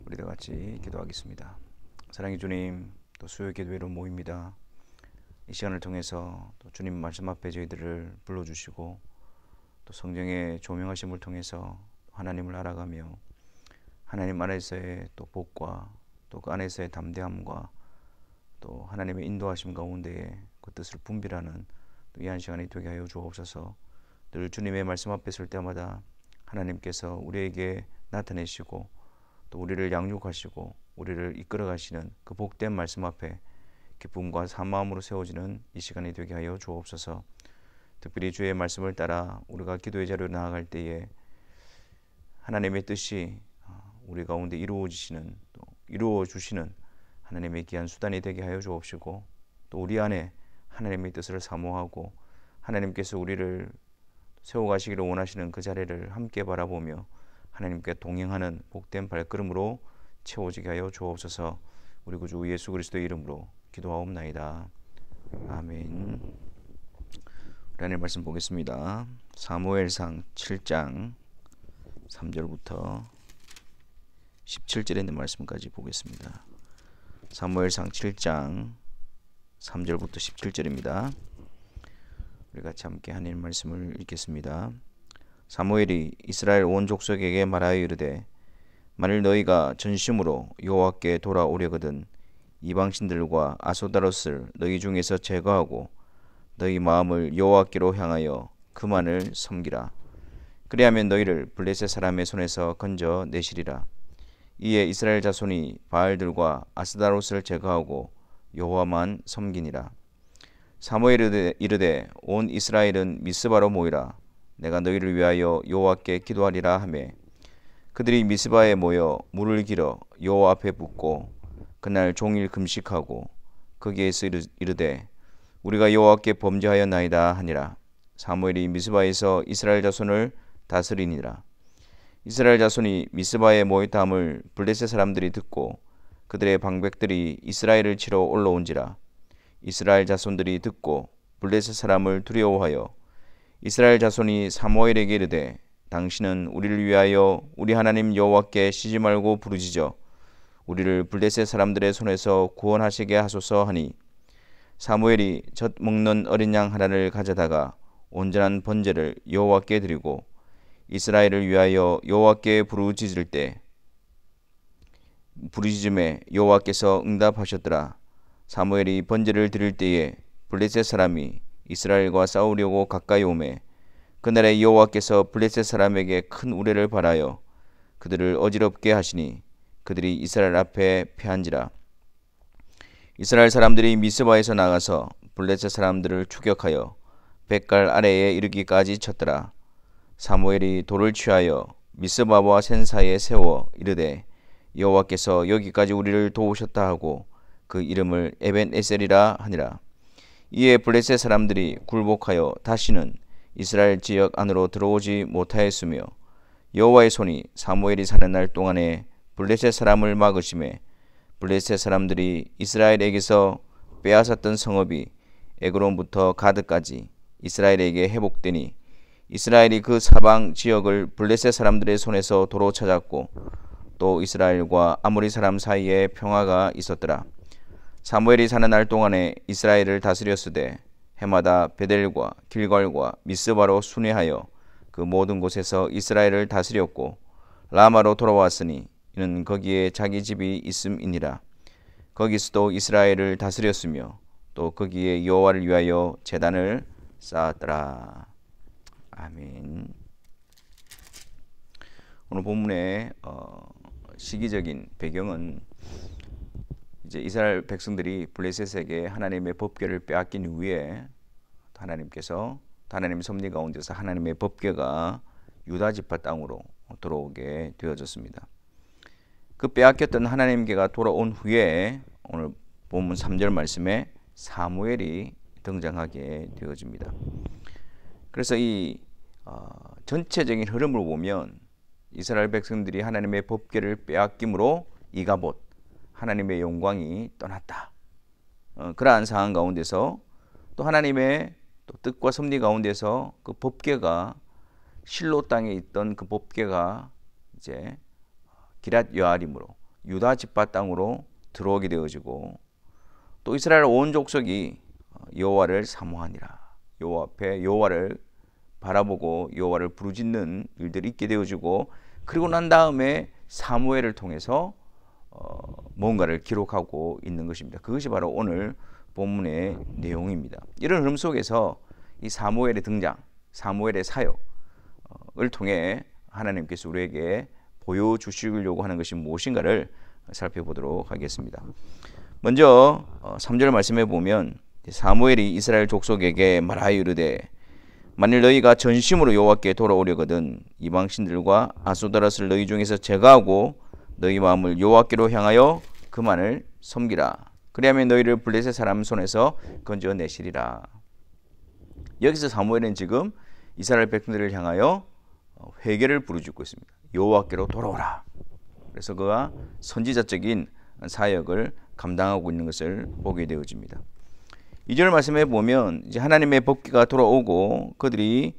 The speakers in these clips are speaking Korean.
우리들 같이 기도하겠습니다. 사랑의 주님, 또 수요 기도회로 모입니다. 이 시간을 통해서 또 주님 말씀 앞에 저희들을 불러주시고 또 성령의 조명하심을 통해서 하나님을 알아가며 하나님 안에서의 또 복과 또 그 안에서의 담대함과 또 하나님의 인도하심 가운데에 그 뜻을 분별하는 또 이 한 시간이 되게 하여 주옵소서. 늘 주님의 말씀 앞에 설 때마다 하나님께서 우리에게 나타내시고 또 우리를 양육하시고 우리를 이끌어 가시는 그 복된 말씀 앞에 기쁨과 사마음으로 세워지는 이 시간이 되게 하여 주옵소서. 특별히 주의 말씀을 따라 우리가 기도의 자리로 나아갈 때에 하나님의 뜻이 우리 가운데 이루어지시는 또 이루어 주시는 하나님의 귀한 수단이 되게 하여 주옵시고 또 우리 안에 하나님의 뜻을 사모하고 하나님께서 우리를 세워가시기를 원하시는 그 자리를 함께 바라보며 하나님께 동행하는 복된 발걸음으로 채워지게 하여 주옵소서. 우리 구주 예수 그리스도의 이름으로 기도하옵나이다. 아멘. 우리 하나님 말씀 보겠습니다. 사무엘상 7장 3절부터 17절에 있는 말씀까지 보겠습니다. 사무엘상 7장 3절부터 17절입니다. 우리 같이 함께 하나님 말씀을 읽겠습니다. 사무엘이 이스라엘 온 족속에게 말하여 이르되 만일 너희가 전심으로 여호와께 돌아오려거든 이방신들과 아소다롯을 너희 중에서 제거하고 너희 마음을 여호와께로 향하여 그만을 섬기라. 그리하면 너희를 블레셋 사람의 손에서 건져 내시리라. 이에 이스라엘 자손이 바알들과 아스다롯을 제거하고 여호와만 섬기니라. 사무엘이 이르되 온 이스라엘은 미스바로 모이라. 내가 너희를 위하여 여호와께 기도하리라 하매 그들이 미스바에 모여 물을 길어 여호와 앞에 붓고 그날 종일 금식하고 거기에서 이르되 우리가 여호와께 범죄하였나이다 하니라. 사무엘이 미스바에서 이스라엘 자손을 다스리니라. 이스라엘 자손이 미스바에 모였다함을 블레셋 사람들이 듣고 그들의 방백들이 이스라엘을 치러 올라온지라. 이스라엘 자손들이 듣고 블레셋 사람을 두려워하여 이스라엘 자손이 사무엘에게 이르되 당신은 우리를 위하여 우리 하나님 여호와께 쉬지 말고 부르짖어 우리를 블레셋 사람들의 손에서 구원하시게 하소서 하니 사무엘이 젖 먹는 어린 양 하나를 가져다가 온전한 번제를 여호와께 드리고 이스라엘을 위하여 여호와께 부르짖을 때 부르짖음에 여호와께서 응답하셨더라. 사무엘이 번제를 드릴 때에 블레셋 사람이 이스라엘과 싸우려고 가까이 오매 그날에 여호와께서 블레셋 사람에게 큰 우레를 발하여 그들을 어지럽게 하시니 그들이 이스라엘 앞에 패한지라. 이스라엘 사람들이 미스바에서 나가서 블레셋 사람들을 추격하여 뱃갈 아래에 이르기까지 쳤더라. 사무엘이 돌을 취하여 미스바와 센 사이에 세워 이르되 여호와께서 여기까지 우리를 도우셨다 하고 그 이름을 에벤에셀이라 하니라. 이에 블레셋 사람들이 굴복하여 다시는 이스라엘 지역 안으로 들어오지 못하였으며 여호와의 손이 사무엘이 사는 날 동안에 블레셋 사람을 막으심에 블레셋 사람들이 이스라엘에게서 빼앗았던 성읍이 에그론부터 가드까지 이스라엘에게 회복되니 이스라엘이 그 사방 지역을 블레셋 사람들의 손에서 도로 찾았고 또 이스라엘과 아모리 사람 사이에 평화가 있었더라. 사무엘이 사는 날 동안에 이스라엘을 다스렸으되 해마다 베델과 길갈과 미스바로 순회하여 그 모든 곳에서 이스라엘을 다스렸고 라마로 돌아왔으니 이는 거기에 자기 집이 있음이니라. 거기서도 이스라엘을 다스렸으며 또 거기에 여호와를 위하여 제단을 쌓았더라. 아멘. 오늘 본문의 시기적인 배경은 이제 이스라엘 백성들이 블레셋에게 하나님의 법궤를 빼앗긴 후에 하나님께서 하나님의 섭리 가운데서 하나님의 법궤가 유다 지파 땅으로 들어오게 되어졌습니다. 그 빼앗겼던 하나님께가 돌아온 후에 오늘 본문 3절 말씀에 사무엘이 등장하게 되어집니다. 그래서 이 전체적인 흐름을 보면 이스라엘 백성들이 하나님의 법궤를 빼앗김으로 이가봇 하나님의 영광이 떠났다. 그러한 상황 가운데서 또 하나님의 또 뜻과 섭리 가운데서 그 법궤가 실로 땅에 있던 그 법궤가 이제 기랏 여아림으로 유다 지파 땅으로 들어오게 되어지고 또 이스라엘 온 족속이 여호와를 사모하니라. 여호와 앞에 여호와를 바라보고 여호와를 부르짖는 일들이 있게 되어지고 그리고 난 다음에 사무엘을 통해서 뭔가를 기록하고 있는 것입니다. 그것이 바로 오늘 본문의 내용입니다. 이런 흐름 속에서 이 사무엘의 등장, 사무엘의 사역을 통해 하나님께서 우리에게 보여주시려고 하는 것이 무엇인가를 살펴보도록 하겠습니다. 먼저 3절 말씀해 보면 사무엘이 이스라엘 족속에게 말하여 이르되 만일 너희가 전심으로 여호와께 돌아오려거든 이방신들과 아수다라스를 너희 중에서 제거하고 너희 마음을 여호와께로 향하여 그만을 섬기라. 그리하면 너희를 블레셋 사람 손에서 건져내시리라. 여기서 사무엘은 지금 이스라엘 백성들을 향하여 회개를 부르짖고 있습니다. 여호와께로 돌아오라. 그래서 그가 선지자적인 사역을 감당하고 있는 것을 보게 되어집니다. 2절 말씀해 보면 이제 하나님의 법궤가 돌아오고 그들이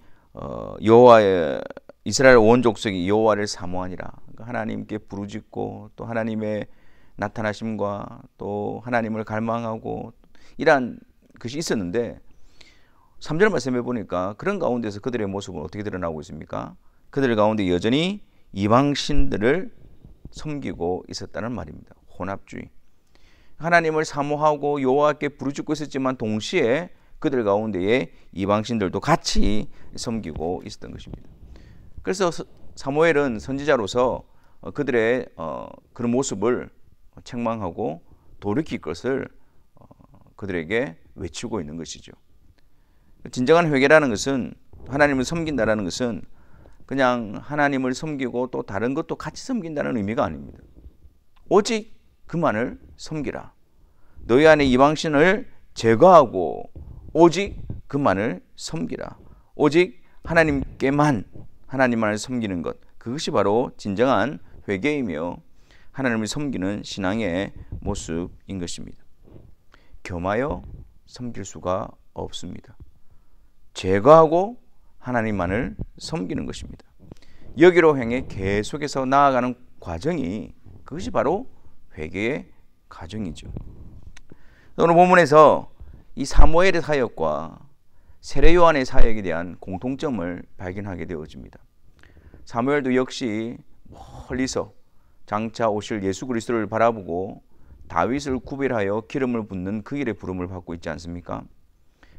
여호와의 이스라엘 온 족속이 여호와를 사모하니라. 그러니까 하나님께 부르짖고 또 하나님의 나타나심과 또 하나님을 갈망하고 이러한 것이 있었는데 3절 말씀해 보니까 그런 가운데서 그들의 모습은 어떻게 드러나고 있습니까? 그들 가운데 여전히 이방신들을 섬기고 있었다는 말입니다. 혼합주의. 하나님을 사모하고 여호와께 부르짖고 있었지만 동시에 그들 가운데에 이방신들도 같이 섬기고 있었던 것입니다. 그래서 사무엘은 선지자로서 그들의 그런 모습을 책망하고 돌이킬 것을 그들에게 외치고 있는 것이죠. 진정한 회개라는 것은 하나님을 섬긴다라는 것은 그냥 하나님을 섬기고 또 다른 것도 같이 섬긴다는 의미가 아닙니다. 오직 그만을 섬기라. 너희 안에 이방신을 제거하고 오직 그만을 섬기라. 오직 하나님께만 하나님만을 섬기는 것, 그것이 바로 진정한 회개이며 하나님을 섬기는 신앙의 모습인 것입니다. 겸하여 섬길 수가 없습니다. 제거하고 하나님만을 섬기는 것입니다. 여기로 향해 계속해서 나아가는 과정이 그것이 바로 회개의 과정이죠. 오늘 본문에서 이 사무엘의 사역과 세례 요한의 사역에 대한 공통점을 발견하게 되어집니다. 사무엘도 역시 멀리서 장차 오실 예수 그리스도를 바라보고 다윗을 구별하여 기름을 붓는 그 일의 부름을 받고 있지 않습니까?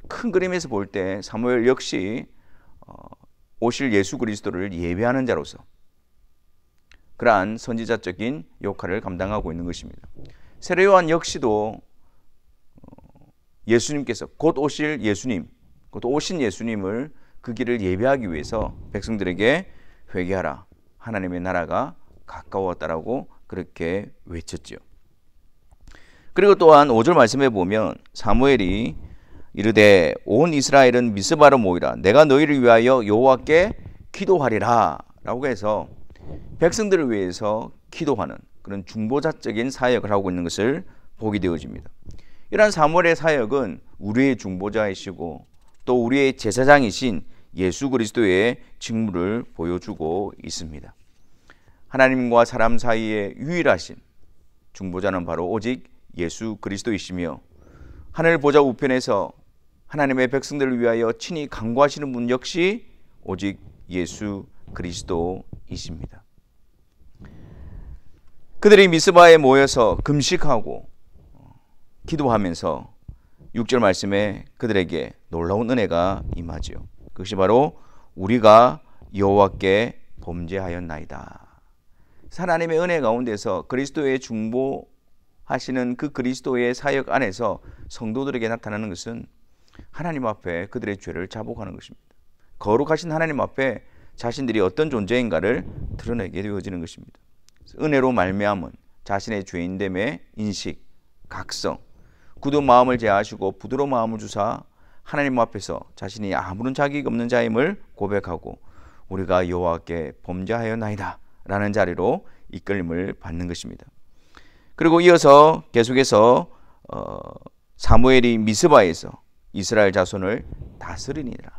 큰 그림에서 볼 때 사무엘 역시 오실 예수 그리스도를 예배하는 자로서 그러한 선지자적인 역할을 감당하고 있는 것입니다. 세례 요한 역시도 예수님께서 곧 오실 예수님, 곧 오신 예수님을 그 길을 예배하기 위해서 백성들에게 회개하라. 하나님의 나라가 가까웠다라고 그렇게 외쳤지요. 그리고 또한 5절 말씀해 보면 사무엘이 이르되 온 이스라엘은 미스바로 모이라. 내가 너희를 위하여 여호와께 기도하리라. 라고 해서 백성들을 위해서 기도하는 그런 중보자적인 사역을 하고 있는 것을 보게 되어집니다. 이러한 사무엘의 사역은 우리의 중보자이시고 또 우리의 제사장이신 예수 그리스도의 직무를 보여주고 있습니다. 하나님과 사람 사이에 유일하신 중보자는 바로 오직 예수 그리스도이시며 하늘 보좌 우편에서 하나님의 백성들을 위하여 친히 간구하시는 분 역시 오직 예수 그리스도이십니다. 그들이 미스바에 모여서 금식하고 기도하면서 6절 말씀에 그들에게 놀라운 은혜가 임하지요. 그것이 바로 우리가 여호와께 범죄하였나이다. 하나님의 은혜 가운데서 그리스도의 중보하시는 그 그리스도의 사역 안에서 성도들에게 나타나는 것은 하나님 앞에 그들의 죄를 자복하는 것입니다. 거룩하신 하나님 앞에 자신들이 어떤 존재인가를 드러내게 되어지는 것입니다. 은혜로 말미암은 자신의 죄인됨의 인식, 각성, 굳은 마음을 제하시고 부드러운 마음을 주사 하나님 앞에서 자신이 아무런 자격이 없는 자임을 고백하고 우리가 여호와께 범죄하였나이다 라는 자리로 이끌림을 받는 것입니다. 그리고 이어서 계속해서 사무엘이 미스바에서 이스라엘 자손을 다스린다.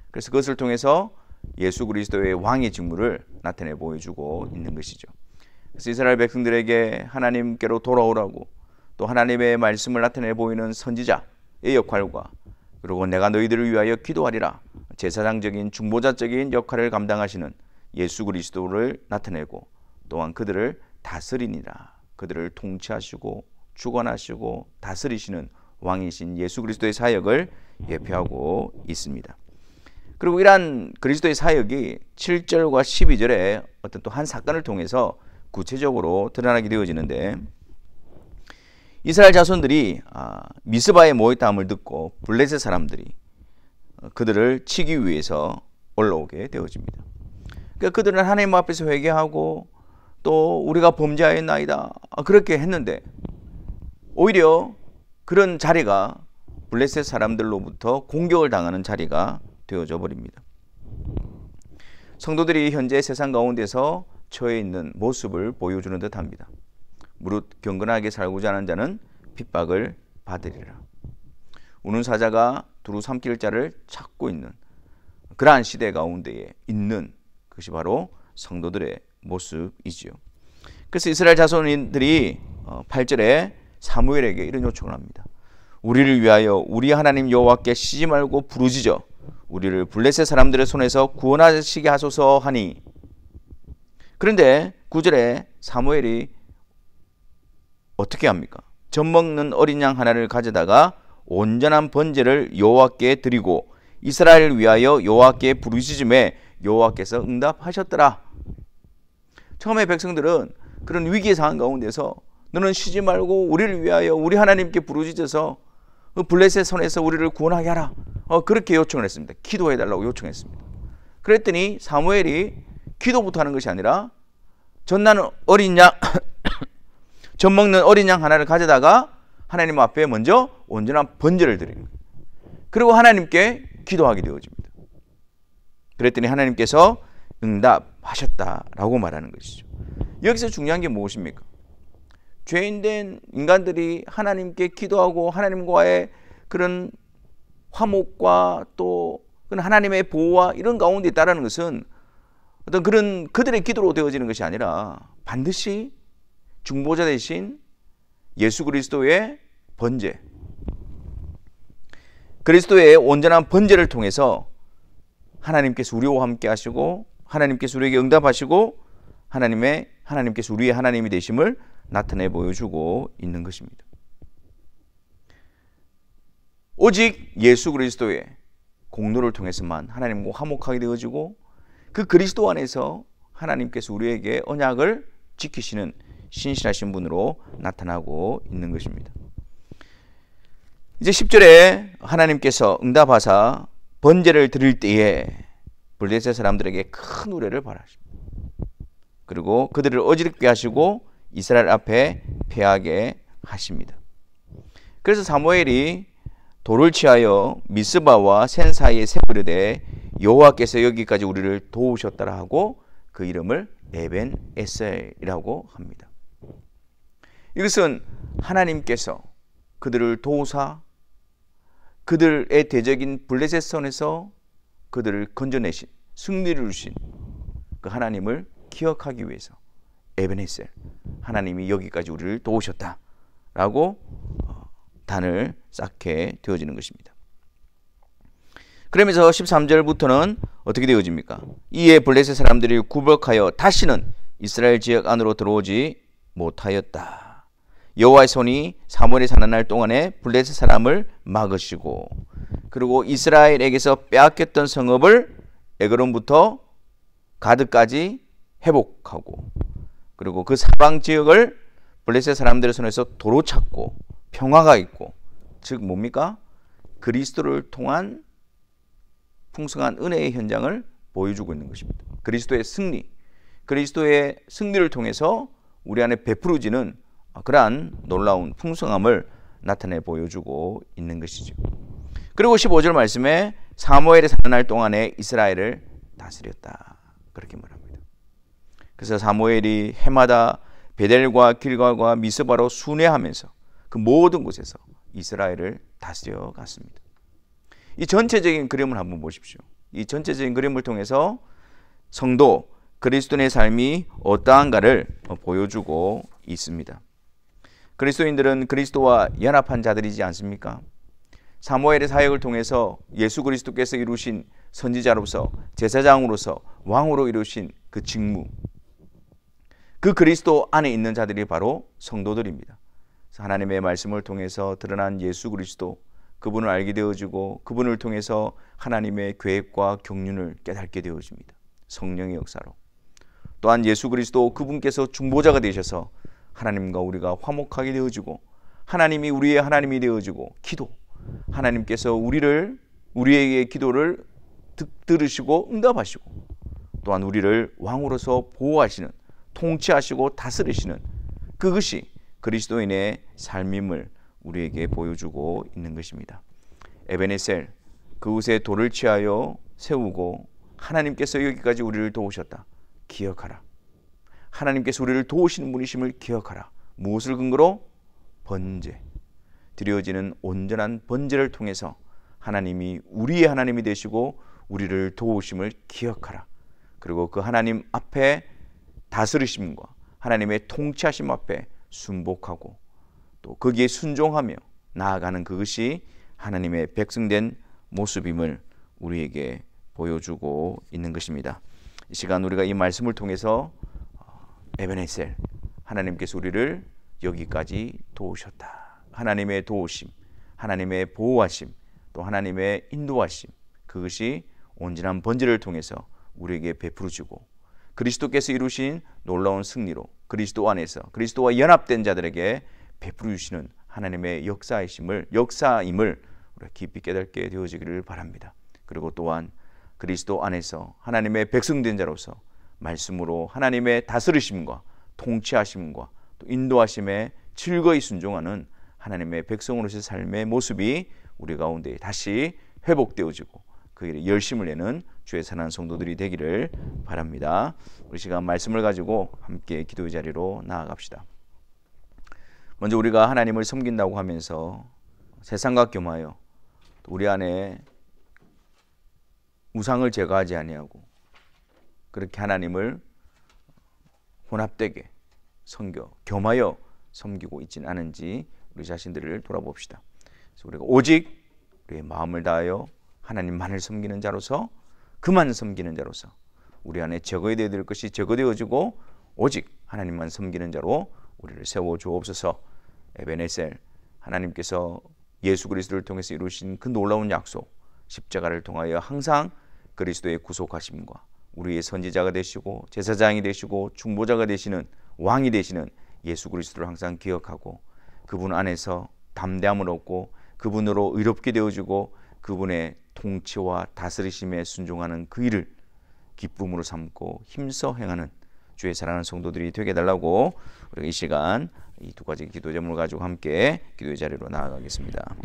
그래서 그것을 통해서 예수 그리스도의 왕의 직무를 나타내 보여주고 있는 것이죠. 그래서 이스라엘 백성들에게 하나님께로 돌아오라고, 또 하나님의 말씀을 나타내 보이는 선지자의 역할과, 그리고 내가 너희들을 위하여 기도하리라, 제사장적인 중보자적인 역할을 감당하시는 예수 그리스도를 나타내고, 또한 그들을 다스리니라, 그들을 통치하시고 주관하시고 다스리시는 왕이신 예수 그리스도의 사역을 예표하고 있습니다. 그리고 이러한 그리스도의 사역이 7절과 12절에 어떤 또 한 사건을 통해서 구체적으로 드러나게 되어지는데, 이스라엘 자손들이 미스바에 모였다함을 듣고 블레셋 사람들이 그들을 치기 위해서 올라오게 되어집니다. 그러니까 그들은 하나님 앞에서 회개하고 또 우리가 범죄하였나이다 그렇게 했는데, 오히려 그런 자리가 블레셋 사람들로부터 공격을 당하는 자리가 되어져 버립니다. 성도들이 현재 세상 가운데서 처해 있는 모습을 보여주는 듯합니다. 무릇 경건하게 살고자 하는 자는 핍박을 받으리라. 우는 사자가 두루 삼킬 자를 찾고 있는 그러한 시대 가운데에 있는 것이 바로 성도들의 모습이지요. 그래서 이스라엘 자손들이 8절에 사무엘에게 이런 요청을 합니다. 우리를 위하여 우리 하나님 여호와께 쉬지 말고 부르짖어 우리를 블레셋 사람들의 손에서 구원하시게 하소서 하니. 그런데 9절에 사무엘이 어떻게 합니까? 젖먹는 어린 양 하나를 가져다가 온전한 번제를 여호와께 드리고 이스라엘을 위하여 여호와께 부르짖음에 여호와께서 응답하셨더라. 처음에 백성들은 그런 위기의 상황 가운데서 너는 쉬지 말고 우리를 위하여 우리 하나님께 부르짖어서 블레셋 손에서 우리를 구원하게 하라, 그렇게 요청을 했습니다. 기도해달라고 요청했습니다. 그랬더니 사무엘이 기도부터 하는 것이 아니라 젖나는 어린 양 젖먹는 어린 양 하나를 가져다가 하나님 앞에 먼저 온전한 번제를 드리는 거예요. 그리고 하나님께 기도하게 되어집니다. 그랬더니 하나님께서 응답하셨다라고 말하는 것이죠. 여기서 중요한 게 무엇입니까? 죄인된 인간들이 하나님께 기도하고 하나님과의 그런 화목과 또 하나님의 보호와 이런 가운데 있다는 것은 어떤 그런 그들의 기도로 되어지는 것이 아니라 반드시 중보자 대신 예수 그리스도의 번제, 그리스도의 온전한 번제를 통해서 하나님께서 우리와 함께 하시고 하나님께서 우리에게 응답하시고 하나님께서 우리의 하나님이 되심을 나타내 보여주고 있는 것입니다. 오직 예수 그리스도의 공로를 통해서만 하나님과 화목하게 되어지고 그 그리스도 안에서 하나님께서 우리에게 언약을 지키시는 신실하신 분으로 나타나고 있는 것입니다. 이제 10절에 하나님께서 응답하사 번제를 드릴 때에 블레셋 사람들에게 큰 우레를 바라십니다. 그리고 그들을 어지럽게 하시고 이스라엘 앞에 패하게 하십니다. 그래서 사무엘이 돌을 취하여 미스바와 센 사이에 세우려되 여호와께서 여기까지 우리를 도우셨더라 하고 그 이름을 에벤에셀이라고 합니다. 이것은 하나님께서 그들을 도우사 그들의 대적인 블레셋 손에서 그들을 건져내신, 승리를 주신 그 하나님을 기억하기 위해서 에벤에셀, 하나님이 여기까지 우리를 도우셨다라고 단을 쌓게 되어지는 것입니다. 그러면서 13절부터는 어떻게 되어집니까? 이에 블레셋 사람들이 굴복하여 다시는 이스라엘 지역 안으로 들어오지 못하였다. 여호와의 손이 사무엘이 사는 날 동안에 블레셋 사람을 막으시고 그리고 이스라엘에게서 빼앗겼던 성읍을 에그론부터 가드까지 회복하고 그리고 그 사방 지역을 블레셋 사람들의 손에서 도로 찾고 평화가 있고, 즉 뭡니까? 그리스도를 통한 풍성한 은혜의 현장을 보여주고 있는 것입니다. 그리스도의 승리, 그리스도의 승리를 통해서 우리 안에 베풀어지는 그러한 놀라운 풍성함을 나타내 보여주고 있는 것이죠. 그리고 15절 말씀에 사무엘이 사는 날 동안에 이스라엘을 다스렸다, 그렇게 말합니다. 그래서 사무엘이 해마다 베델과 길갈과 미스바로 순회하면서 그 모든 곳에서 이스라엘을 다스려 갔습니다. 이 전체적인 그림을 한번 보십시오. 이 전체적인 그림을 통해서 성도 그리스도인의 삶이 어떠한가를 보여주고 있습니다. 그리스도인들은 그리스도와 연합한 자들이지 않습니까? 사무엘의 사역을 통해서 예수 그리스도께서 이루신 선지자로서, 제사장으로서, 왕으로 이루신 그 직무, 그 그리스도 안에 있는 자들이 바로 성도들입니다. 하나님의 말씀을 통해서 드러난 예수 그리스도, 그분을 알게 되어지고 그분을 통해서 하나님의 계획과 경륜을 깨닫게 되어집니다. 성령의 역사로. 또한 예수 그리스도 그분께서 중보자가 되셔서 하나님과 우리가 화목하게 되어지고, 하나님이 우리의 하나님이 되어지고, 기도, 하나님께서 우리에게 기도를 들으시고 응답하시고, 또한 우리를 왕으로서 보호하시는, 통치하시고 다스리시는 그것이 그리스도인의 삶임을 우리에게 보여주고 있는 것입니다. 에베네셀, 그곳에 돌을 취하여 세우고 하나님께서 여기까지 우리를 도우셨다. 기억하라. 하나님께서 우리를 도우시는 분이심을 기억하라. 무엇을 근거로? 번제. 드려지는 온전한 번제를 통해서 하나님이 우리의 하나님이 되시고 우리를 도우심을 기억하라. 그리고 그 하나님 앞에 다스리심과 하나님의 통치하심 앞에 순복하고 또 거기에 순종하며 나아가는 그것이 하나님의 백성된 모습임을 우리에게 보여주고 있는 것입니다. 이 시간 우리가 이 말씀을 통해서 에베네셀, 하나님께서 우리를 여기까지 도우셨다. 하나님의 도우심, 하나님의 보호하심, 또 하나님의 인도하심, 그것이 온전한 번제를 통해서 우리에게 베풀어지고 그리스도께서 이루신 놀라운 승리로 그리스도 안에서 그리스도와 연합된 자들에게 베풀어 주시는 하나님의 역사임을 우리가 깊이 깨닫게 되어지기를 바랍니다. 그리고 또한 그리스도 안에서 하나님의 백성된 자로서 말씀으로 하나님의 다스리심과 통치하심과 또 인도하심에 즐거이 순종하는 하나님의 백성으로서의 삶의 모습이 우리 가운데 다시 회복되어지고 그 일에 열심을 내는 주의 사랑하는 성도들이 되기를 바랍니다. 우리 시간 말씀을 가지고 함께 기도의 자리로 나아갑시다. 먼저 우리가 하나님을 섬긴다고 하면서 세상과 겸하여 우리 안에 우상을 제거하지 아니하고 그렇게 하나님을 혼합되게 겸하여 섬기고 있지는 않은지 우리 자신들을 돌아봅시다. 그래서 우리가 오직 우리의 마음을 다하여 하나님만을 섬기는 자로서, 그만 섬기는 자로서 우리 안에 제거되어야 될 것이 제거되어지고 오직 하나님만 섬기는 자로 우리를 세워 주옵소서. 에베네셀, 하나님께서 예수 그리스도를 통해서 이루신 그 놀라운 약속, 십자가를 통하여 항상 그리스도의 구속하심과 우리의 선지자가 되시고 제사장이 되시고 중보자가 되시는 왕이 되시는 예수 그리스도를 항상 기억하고 그분 안에서 담대함을 얻고 그분으로 의롭게 되어지고 그분의 통치와 다스리심에 순종하는 그 일을 기쁨으로 삼고 힘써 행하는 주의 사랑하는 성도들이 되게 해달라고 우리가 이 시간 이 두 가지 기도 제목을 가지고 함께 기도의 자리로 나아가겠습니다.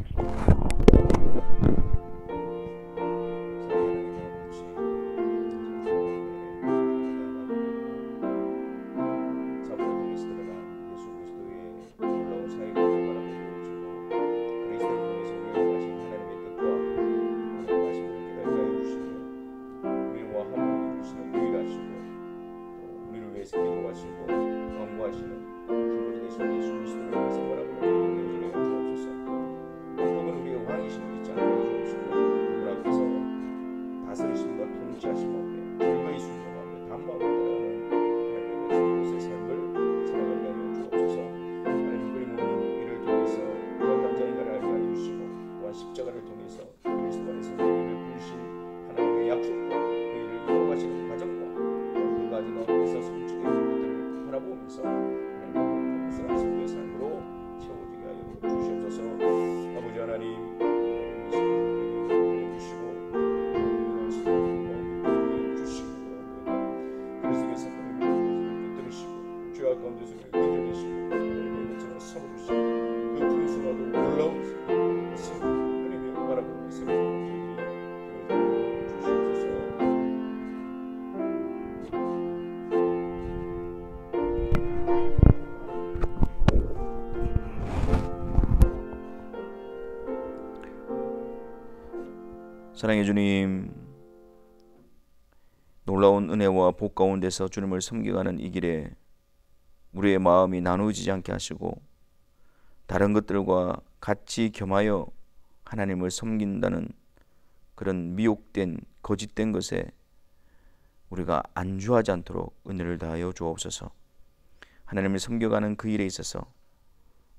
사랑의 주님, 놀라운 은혜와 복 가운데서 주님을 섬겨가는 이 길에 우리의 마음이 나누어지지 않게 하시고 다른 것들과 같이 겸하여 하나님을 섬긴다는 그런 미혹된 거짓된 것에 우리가 안주하지 않도록 은혜를 다하여 주옵소서. 하나님을 섬겨가는 그 일에 있어서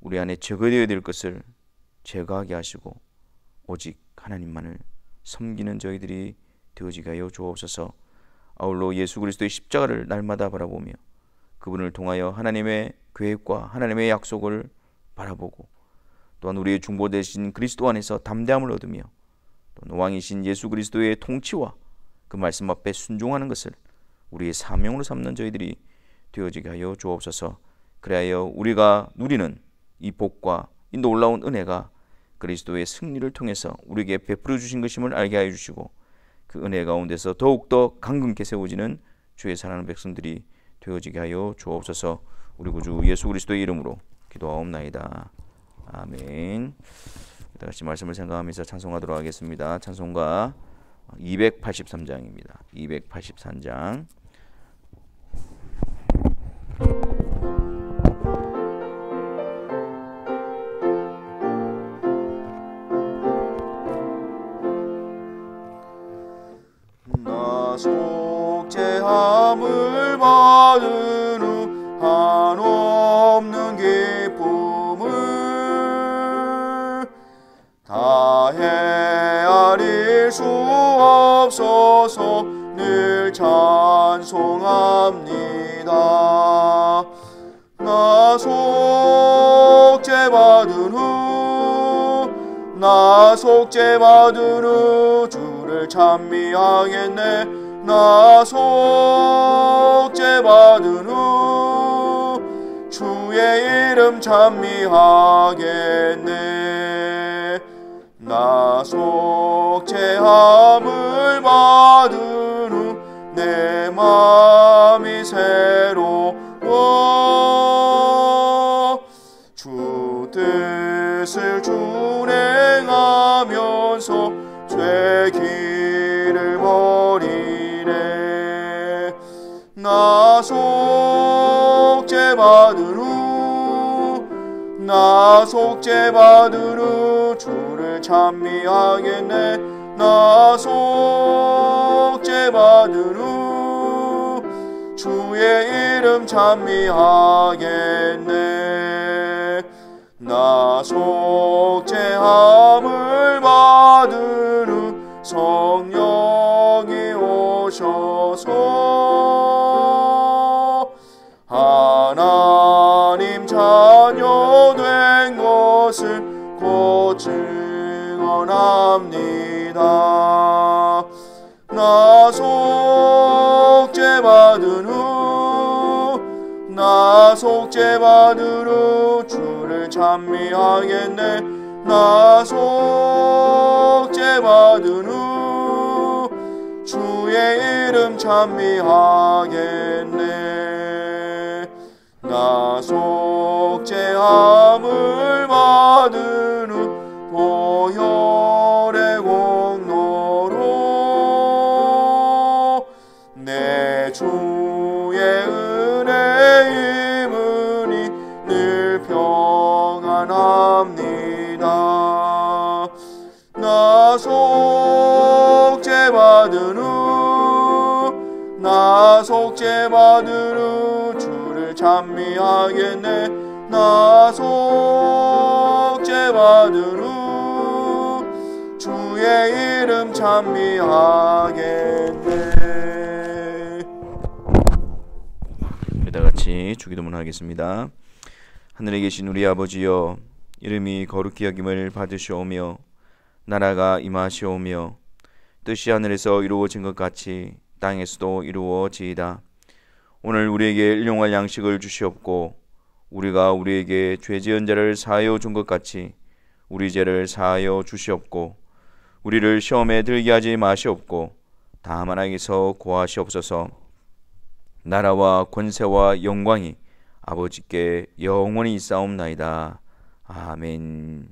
우리 안에 제거되어야 될 것을 제거하게 하시고 오직 하나님만을 섬기는 저희들이 되어지게 하여 주옵소서. 아울러 예수 그리스도의 십자가를 날마다 바라보며 그분을 통하여 하나님의 계획과 하나님의 약속을 바라보고 또한 우리의 중보 되신 그리스도 안에서 담대함을 얻으며 또 왕이신 예수 그리스도의 통치와 그 말씀 앞에 순종하는 것을 우리의 사명으로 삼는 저희들이 되어지게 하여 주옵소서. 그래야 우리가 누리는 이 복과 이 놀라운 은혜가 그리스도의 승리를 통해서 우리에게 베풀어 주신 것임을 알게 하여 주시고 그 은혜 가운데서 더욱더 강건케 세워지는 주의 사랑하는 백성들이 되어지게 하여 주옵소서. 우리 구주 예수 그리스도의 이름으로 기도하옵나이다. 아멘. 다같이 말씀을 생각하면서 찬송하도록 하겠습니다. 찬송가 283장입니다. 283장. 나 속죄함을 받은 후 한없는 기쁨을 다 헤아릴 수 없어서 늘 찬송합니다. 나 속죄받은 후 주를 찬미하겠네. 나 속죄받은 후 주의 이름 찬미하겠네. 나 속죄함을 받은 후 내 마음이 새로워 주 뜻을 준행하면서 죄 길을 버리네. 나 속죄받은 후 주를 찬미하겠네. 나 속죄받은 후 주의 이름 찬미하겠네. 나 속죄함을 받은 후 성령이 오셔서 하나님 자녀 된 것을 곧 증언합니다. 나 속죄받은 후 주를 찬미하겠네. 나 속죄받은 후 주의 이름 찬미하겠네. 나 속죄함을 받은 후 보혈의 공로로 내 주의 은혜 입으니 늘 평안합니다. 나 속죄받은 후 주를 찬미하겠네. 나 속죄받은 후 주의 이름 찬미하겠네. 다같이 주기도문 하겠습니다. 하늘에 계신 우리 아버지여, 이름이 거룩히 여김을 받으시오며 나라가 임하시오며 뜻이 하늘에서 이루어진 것 같이 땅에서도 이루어지이다. 오늘 우리에게 일용할 양식을 주시옵고 우리가 우리에게 죄 지은 자를 사하여 준 것 같이 우리 죄를 사하여 주시옵고 우리를 시험에 들게 하지 마시옵고 다만 악에서 구하시옵소서. 나라와 권세와 영광이 아버지께 영원히 있사옵나이다. 아멘.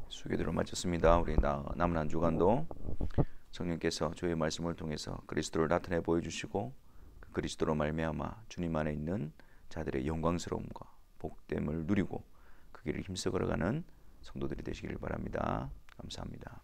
수고들을 마쳤습니다. 우리 남은 한 주간도 성령께서 주의 말씀을 통해서 그리스도를 나타내 보여주시고 그 그리스도로 말미암아 주님 안에 있는 자들의 영광스러움과 복됨을 누리고 그 길을 힘써 걸어가는 성도들이 되시기를 바랍니다. 감사합니다.